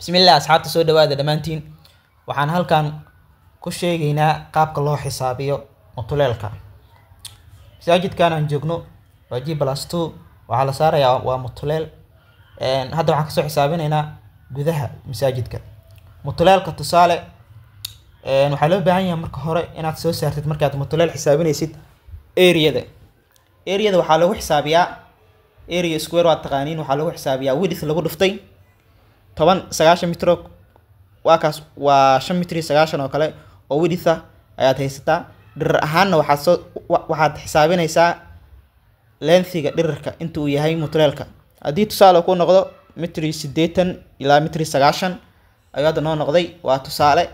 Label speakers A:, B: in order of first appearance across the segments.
A: bismillah asxaabta soo dhawaada dhamaantiin waxaan halkan ku sheegaynaa qaabka loo xisaabiyo mutuleelka. masaajidkan aan joogno waa G+2 waxaa la saarayaa waa mutuleel. hadda waxaan kasoo xisaabinaynaa gudaha masaajidka mutuleelka. tusaale waxaa loo baahan yahay marka hore inaad soo saartid markaad mutuleel xisaabinaysid area waxaa lagu xisaabiyaa area square waa taqaaniin. waxaa lagu xisaabiyaa width lagu dhuftay 9 mitro waakaas waa 5 mitri 9 oo kale oo width ayaad haysataa. dhirir ahaanna waxaad xisaabinaysaa lengthiga dhirirka inta uu yahay mutuleelka. haddii tusaale ku noqdo mitri 80 ilaa mitri 9 ayaad noo noqday waa tusaale.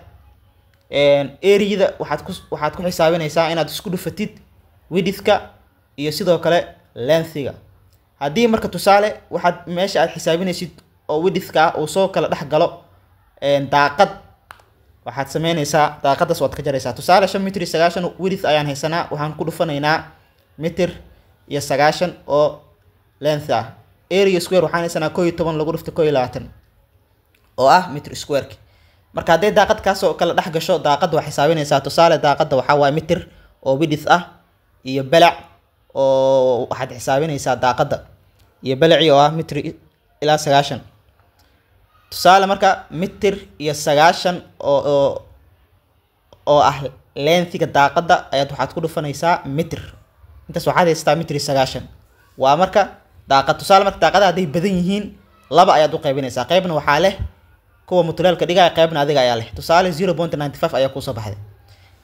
A: area waxaad ku xisaabinaysaa inaad isku dhufatid widthka iyo sidoo kale lengthiga. haddii marka tusaale waxaad meesha aad xisaabinaysid oo widthka uu soo kala dhex galo daaqad, waxaad sameynaysaa daaqadaas waad ka jaraysaa. tusaale 5 mitri 9 width ayaan haysanaa, waxaan ku dhufanaynaa mitir iyo 9 oo length ah. area square waxaan haysanaa 11 lagu dhufto 21 oo ah mitr square. marka hadday daaqad kaasoo kala dhex gasho daaqada waa xisaabinaysaa. tusaale daaqada waxaa waa mitir oo width ah iyo balac oo waxaad xisaabinaysaa daaqada iyo balaci oo ah mitri ilaa 9. tusaale marka mitir iyo 9 oo ah lengthiga daaqada ayaad waxaad ku dhufanaysaa mitir. intaas waxaad haysataa mitri 9 waa marka daaqad. tusaale marka daaqada hadday badan yihiin laba ayaad u qaybinaysaa, qaybna waxaa leh kuwa mutuleelka dhigaya, qaybna adiga ayaa leh. tusaale 0.95 ayaa kusoo baxday.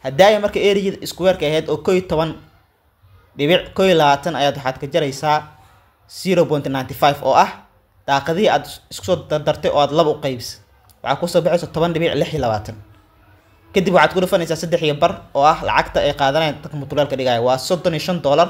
A: haddaaya marka area square-ka ahayd oo 11.21 ayaad waxaad ka jaraysaa 0.95 oo ah daaqadii aad isku soo dardartay oo aad laba u qaybis, waxaa kusoo baxaysa 10.26. kadib waxaad ku dhufanaysaa 3 iyo bar oo ah lacagta ay qaadanayaan dadka mutuleelka dhigaya waa $35